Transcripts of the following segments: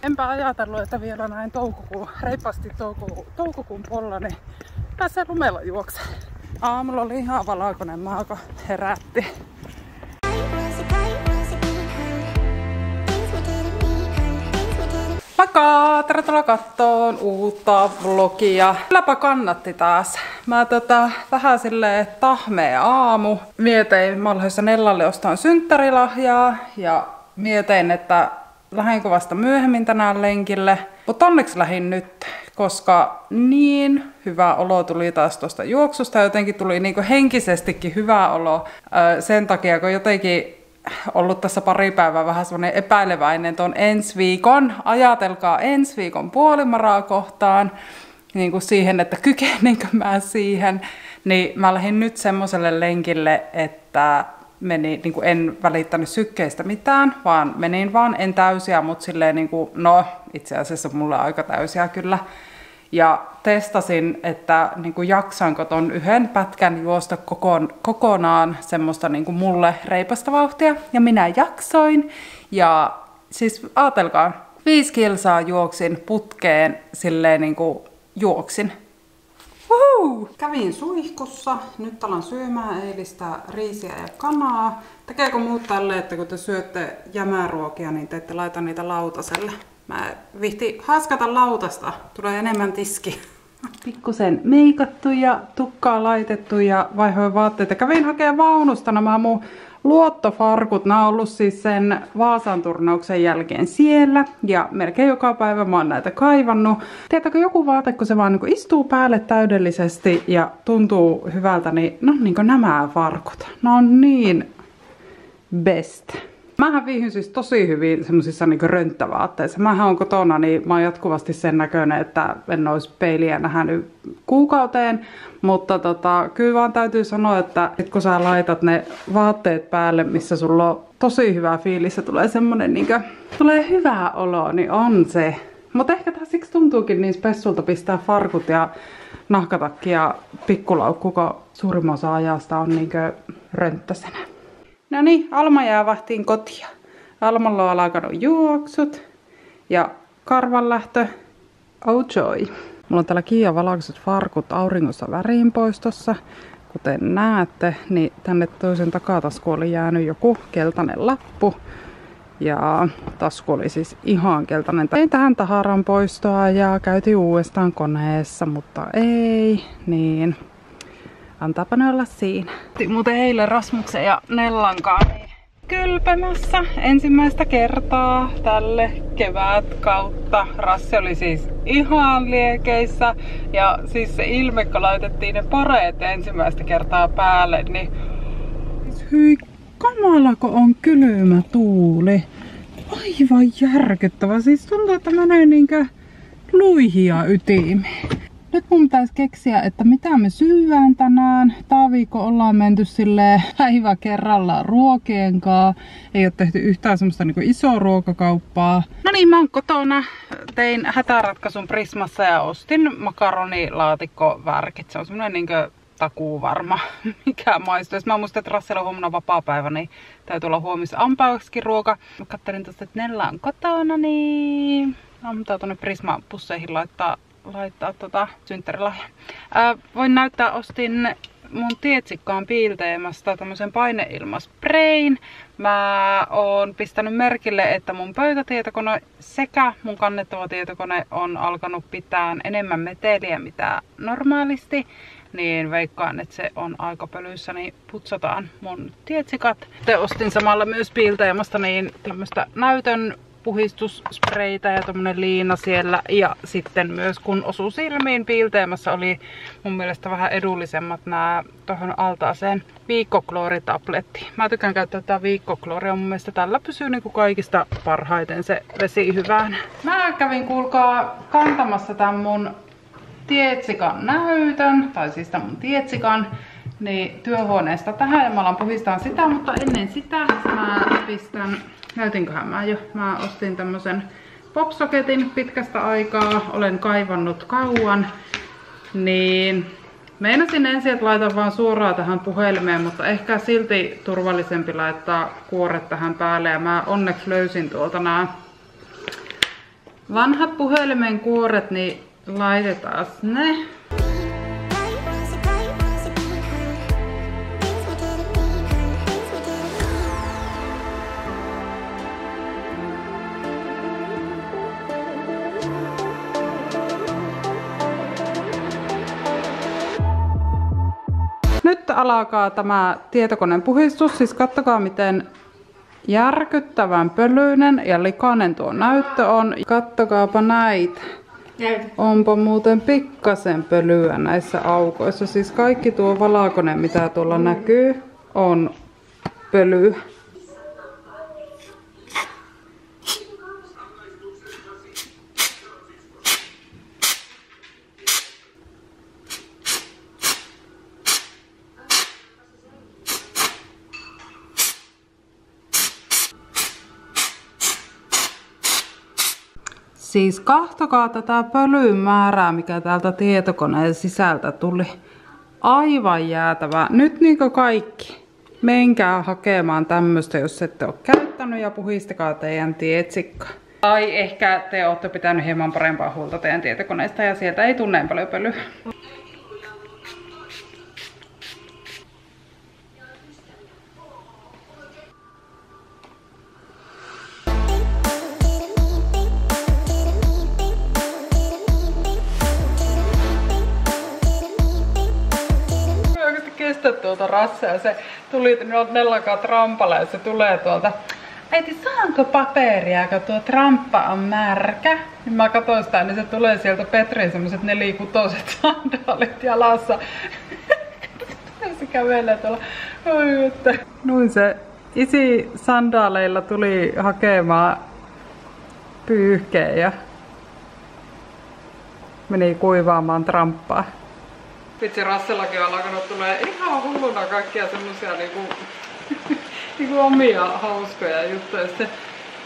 Enpä ajatellut, että vielä näin reippaasti toukokuun puolella, niin pääsee lumella juokseen. Aamulla oli ihan valkoinen maa, kun herätti. Moikka! Tervetuloa kattoon uutta vlogia. Kylläpä kannatti taas. Mä vähän silleen tahmea aamu. Mietin, mä olin Nellalle ostaan synttärilahjaa ja mietin, että lähdenkö vasta myöhemmin tänään lenkille. Mutta onneksi lähdin nyt, koska niin hyvä olo tuli taas tuosta juoksusta. Jotenkin tuli niinku henkisestikin hyvä olo sen takia, kun jotenkin ollut tässä pari päivää vähän semmoinen epäileväinen tuon ensi viikon. Ajatelkaa ensi viikon puolimaraa kohtaan, niin kuin siihen, että kykenenkö mä siihen. Niin mä lähdin nyt semmoiselle lenkille, että niin kuin en välittänyt sykkeistä mitään, vaan menin vaan en täysiä, mutta silleen niin kuin, no itse asiassa mulla aika täysiä kyllä. Ja testasin, että niin kuin jaksanko ton yhden pätkän juosta kokonaan semmoista niin kuin mulle reipasta vauhtia. Ja minä jaksoin. Ja siis ajatelkaa, 5 kilsaa juoksin putkeen silleen niin kuin juoksin. Woohoo! Kävin suihkussa. Nyt alan syömään eilistä riisiä ja kanaa. Tekeekö muut tälleen, että kun te syötte jämäruokia, niin te ette laita niitä lautaselle? Mä vihti haaskata lautasta. Tulee enemmän tiski. Pikkusen meikattu ja tukkaa laitettu ja vaihoin vaatteita. Kävin hakemaan vaunusta nämä mun luottofarkut. Nämä on ollut siis sen Vaasan turnauksen jälkeen siellä. Ja melkein joka päivä mä oon näitä kaivannut. Tiedätkö joku vaate, kun se vaan niin istuu päälle täydellisesti ja tuntuu hyvältä, niin no niin kuin nämä farkut. Ne on niin best. Mähän viihdyn siis tosi hyvin semmosissa niinku rönttävaatteissa. Mähän on kotona, niin mä oon jatkuvasti sen näköinen, että en olisi peiliä nähnyt kuukauteen. Mutta kyllä vaan täytyy sanoa, että kun sä laitat ne vaatteet päälle, missä sulla on tosi hyvä fiilis ja tulee semmonen niinku, tulee hyvää olo, niin on se. Mutta ehkä tää siksi tuntuukin niin spessulta pistää farkut ja nahkatakki ja pikkulaukku, kun suurimman osa ajasta on niinku rönttäsenä. No niin, Alma jää vahtiin kotia. Almalla on alkanut juoksut ja karvanlähtö. Oh joy. Mulla on täällä Kiia valakset farkut auringossa väriinpoistossa. Kuten näette, niin tänne toisen takatasku oli jäänyt joku keltainen lappu. Ja tasku oli siis ihan keltainen. Tein tähän taharan poistoa ja käytiin uudestaan koneessa, mutta ei. Niin. Antaapa ne olla siinä. Muuten eilen Rasmuksen ja Nellankaan kylpemässä ensimmäistä kertaa tälle kevätkautta. Rassi oli siis ihan liekeissä ja siis se ilme, kun laitettiin ne pareet ensimmäistä kertaa päälle, niin hyi kamala, kun on kylmä tuuli. Aivan järkyttävä. Siis tuntuu, että menee niinkö luihia ytimiin. Nyt mun pitäisi keksiä, että mitä me syödään tänään. Tää viikko ollaan menty silleen päivä kerrallaan ruokien kanssa. Ei ole tehty yhtään semmoista niinku isoa ruokakauppaa. No niin, mä oon kotona. Tein hätäratkaisun Prismassa ja ostin makaronilaatikkovärkit. Se on semmonen niinku takuu varma, mikä maistuu. Mä muistan, että Rassella on huomenna vapaapäivä, niin täytyy olla huomissa ampaaksikin ruoka. Mä kattelin tosta, että Nella on kotona, niin ammutaan tonne Prisma-pusseihin laittaa synttärilahja. Voin näyttää, ostin mun tietsikkaan Piilteemasta tämmösen paineilmasprayin. Mä oon pistänyt merkille, että mun pöytätietokone sekä mun kannettava tietokone on alkanut pitää enemmän meteliä mitä normaalisti. Niin veikkaan, että se on aika pölyssä, niin putsataan mun tietsikat. Sitten ostin samalla myös Piilteemasta niin tämmöstä näytön puhistusspreitä ja tommonen liina siellä. Ja sitten myös kun osuu silmiin, Piilteemassa oli mun mielestä vähän edullisemmat nää tohon altaaseen viikkoklooritabletti. Mä tykkään käyttää tää viikkoklooria, mun mielestä tällä pysyy niinku kaikista parhaiten se vesi hyvään. Mä kävin kuulkaa kantamassa tän mun tietsikan näytön, tai siis tän mun tietsikan, niin työhuoneesta tähän ja mä alan puhistaa sitä, mutta ennen sitä mä pistän, näytinköhän mä jo, mä ostin tämmösen popsocketin pitkästä aikaa, olen kaivannut kauan, niin meinasin ensin, että laitan vaan suoraan tähän puhelimeen, mutta ehkä silti turvallisempi laittaa kuoret tähän päälle ja mä onneksi löysin tuolta nää Vanhat puhelimen kuoret, niin laitetaan ne. Nyt alkaa tämä tietokoneen puhdistus, siis katsokaa miten järkyttävän pölyinen ja likainen tuo näyttö on. Kattokaapa näitä. Onpa muuten pikkasen pölyä näissä aukoissa. Siis kaikki tuo valakone mitä tuolla näkyy on pölyä. Siis kahtokaa tätä pölyn määrää, mikä täältä tietokoneen sisältä tuli. Aivan jäätävää. Nyt niinkö kaikki. Menkää hakemaan tämmöstä, jos ette ole käyttänyt ja puhistakaa teidän tietsikka. Tai ehkä te olette pitänyt hieman parempaa huolta teidän tietokoneesta ja sieltä ei tule näin paljon pölyä. Tuolta rassaa. Se tuli Nellakaan trampalla ja se tulee tuolta. Äiti, saanko paperia, kun tuo tramppa on märkä? Niin mä katsoin sitä, niin se tulee sieltä Petrin semmoset 4-6 sandaalit jalassa. Se kävelee tuolla. Oi, että. Noin se isi sandaaleilla tuli hakemaan pyyhkeen ja meni kuivaamaan tramppaa. Vitsi, Rassellakin on alkanut tulee ihan hulluna kaikkia semmosia niinku omia hauskoja juttuja. Sitten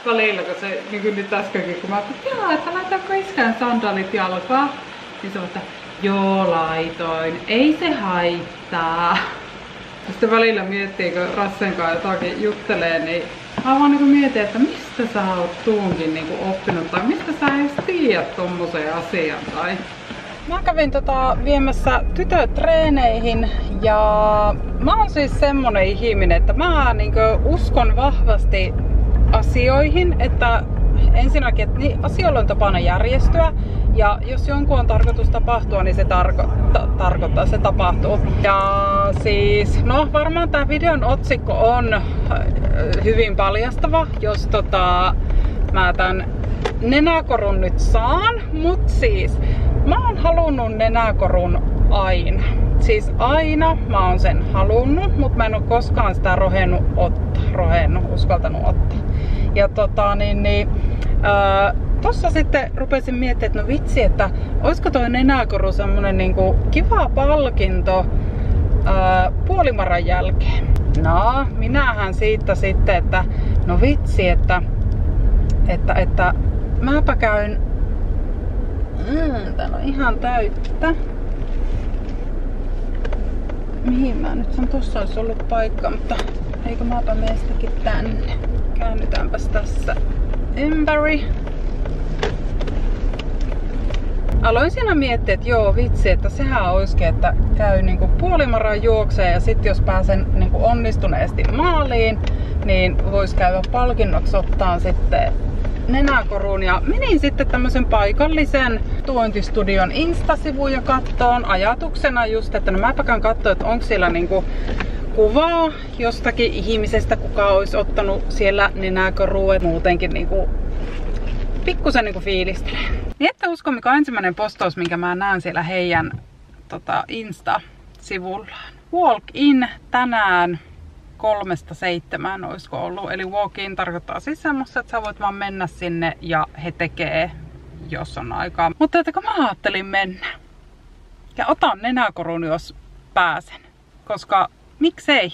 välillä, kun se niinku nyt äskenkin, kun mä ajattelin, että laitaanko iskään sandaalit jalkaan, niin se on, että joo laitoin, ei se haittaa. Sitten välillä miettii, kun Rassen kanssa jotakin juttelee, niin mä vaan niinku mietin, että mistä sä oot tuunkin niinku oppinut tai mistä sä edes tiedät tommosen asian tai... Mä kävin viemässä tytöt treeneihin ja mä oon siis semmonen ihminen, että mä uskon vahvasti asioihin, että ensinnäkin, että asioilla on tapana järjestyä ja jos jonkun on tarkoitus tapahtua, niin se tarkoittaa, se tapahtuu. Ja siis, no varmaan tää videon otsikko on hyvin paljastava, jos mä tän nenäkorun nyt saan, mut siis mä oon halunnut nenäkorun aina. Siis aina mä oon sen halunnut, mut mä en oo koskaan sitä uskaltanut ottaa. Ja tossa sitten rupesin miettimään, että no vitsi, että oisko toi nenäkoru semmonen niinku kiva palkinto puolimaran jälkeen. No, minähän siitä sitten, että no vitsi, että mäpä käyn... täällä on ihan täyttä. Mihin mä nyt on? Tossa olisi ollut paikka, mutta eikö mäpä meistäkin tänne. Käännytäänpäs tässä ympäri. Aloin siinä miettiä, että joo vitsi, että sehän olisikin, että käy niinku puolimaran juokseen ja sit jos pääsen niinku onnistuneesti maaliin, niin vois käydä palkinnoksi ottaa sitten nenäkoruun ja menin sitten tämmöisen paikallisen tuontistudion Insta-sivuun ja kattoon ajatuksena just, että no mäpä käyn katsoa, että onko siellä niinku kuvaa jostakin ihmisestä, kuka olisi ottanut siellä nenäkorua, muutenkin niinku pikkusen niinku fiilistelee. Niin ette usko, mikä on ensimmäinen postaus, minkä mä näen siellä heidän Insta-sivullaan. Walk in tänään 3-7 olisiko ollut. Eli walk-in tarkoittaa siis semmoista, että sä voit vaan mennä sinne ja he tekee, jos on aikaa. Mutta että kun mä ajattelin mennä ja otan nenäkorun, jos pääsen. Koska miksei?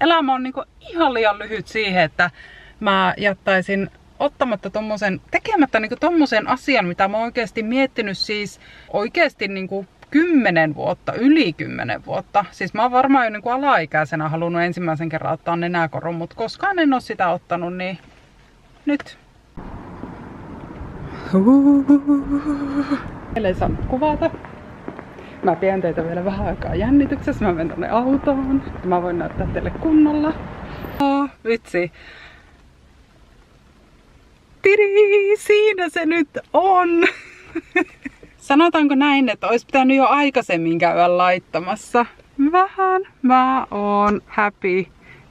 Elämä on niinku ihan liian lyhyt siihen, että mä jättäisin ottamatta tekemättä niinku tommosen asian, mitä mä oon oikeesti miettinyt siis oikeesti niinku 10 vuotta, yli 10 vuotta. Siis mä oon varmaan jo niin kuin alaikäisenä halunnut ensimmäisen kerran ottaa nenäkorun, mutta koskaan en oo sitä ottanut, niin nyt. Eilen saanut kuvata. Mä pidän teitä vielä vähän aikaa jännityksessä. Mä menen tonne autoon. Mä voin näyttää teille kunnolla. Vitsi. Tiri! Siinä se nyt on! Sanotaanko näin, että olisi pitänyt jo aikaisemmin käydä laittamassa. Vähän mä oon happy.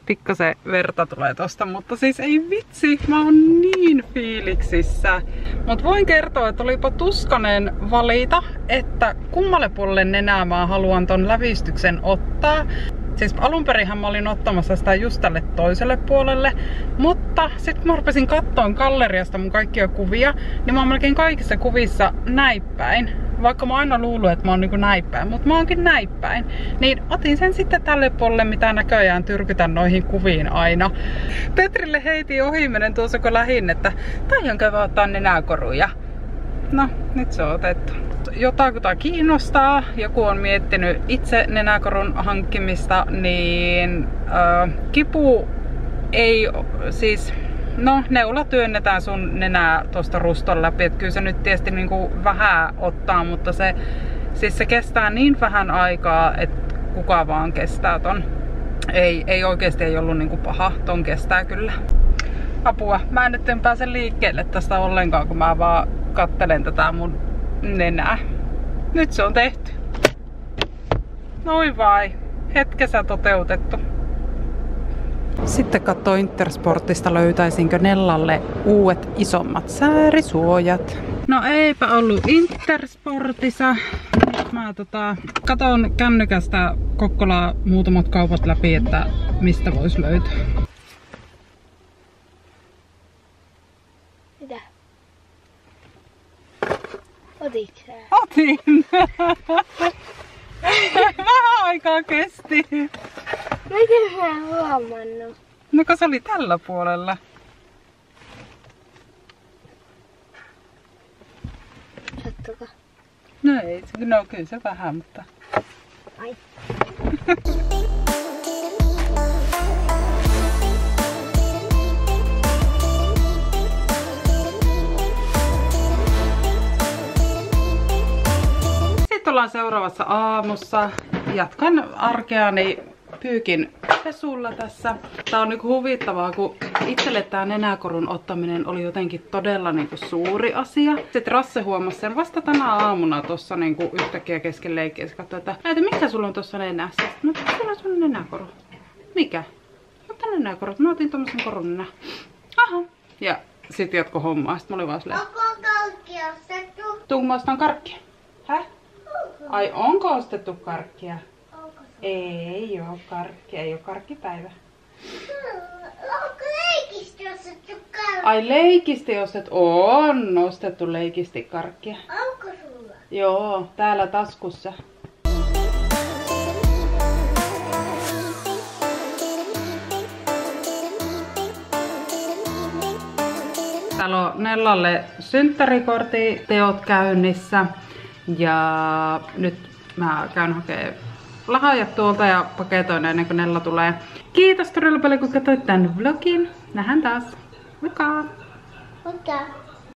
Pikkasen verta tulee tosta, mutta siis ei vitsi, mä oon niin fiiliksissä. Mut voin kertoa, että olipa tuskanen valita, että kummalle puolelle nenää mä haluan ton lävistyksen ottaa. Siis alunperinhän mä olin ottamassa sitä just tälle toiselle puolelle, mutta sit mä rupesin kattoon galleriasta mun kaikkia kuvia, niin mä oon melkein kaikissa kuvissa näippäin. Vaikka mä oon aina luullut, että mä oon niinku näippäin, mutta mä oonkin näippäin. Niin otin sen sitten tälle puolelle, mitä näköjään tyrkytän noihin kuviin aina. Petrille heitin ohimennen tuossa kun lähin, että taidaanko mä ottaa nenäkoruja. No, nyt se on otettu. Jotakuta kiinnostaa, joku on miettinyt itse nenäkorun hankkimista, niin kipu ei siis... No, neula työnnetään sun nenää tosta ruston läpi, että kyllä se nyt tietysti niinku vähän ottaa, mutta se kestää niin vähän aikaa, että kuka vaan kestää ton. Ei oikeesti ei ollut niinku paha, ton kestää kyllä. Apua, mä en nyt pääse liikkeelle tästä ollenkaan, kun mä vaan kattelen tätä mun nenää. Nyt se on tehty. Noin vai, hetkessä toteutettu. Sitten katsoo Intersportista, löytäisinkö Nellalle uudet isommat säärisuojat. No eipä ollut Intersportissa. Nyt mä katon kännykästä Kokkolaa muutamat kaupat läpi, että mistä vois löytyä. Mitä? Otitko sä? Otin! Vähän aikaa kesti. Miten mä en huomannut? No kun se oli tällä puolella. Sattuko? No ei, no kyllä se vähän, mutta... Ai. Sitten ollaan seuraavassa aamussa. Jatkan arkeani pyykin pesulla tässä. Tää on niinku huvittavaa, kun itselle tää nenäkorun ottaminen oli jotenkin todella niinku suuri asia. Sitten Rasse huomasi sen vasta tänä aamuna tossa niinku yhtäkkiä kesken leikkiä. Se katsoi, että näitä, mikä sulla on tossa nenässä? No, sulla on sun nenäkoru. Mikä? Mutta nenäkoru. Mä otin tommosen korun nenä. Aha. Ja sit jatko hommaa. Sitten mä olin vaan silleen. Onko karkki ostettu? Tuun mä ostan karkkia. Häh? Ai onko ostettu karkkia? Ei oo karkkia, ei oo karkkipäivä. Onko leikisti ostettu karkkia? Ai leikisti on ostettu leikisti karkkia. Onko sulla? Joo, täällä taskussa. Täällä on Nellalle synttärikorttiteot käynnissä. Ja nyt mä käyn hakemaan lahjat tuolta ja paketoin ennen kuin Nella tulee. Kiitos todella paljon kun katsoit tän vlogin. Nähdään taas. Moikka! Moikka!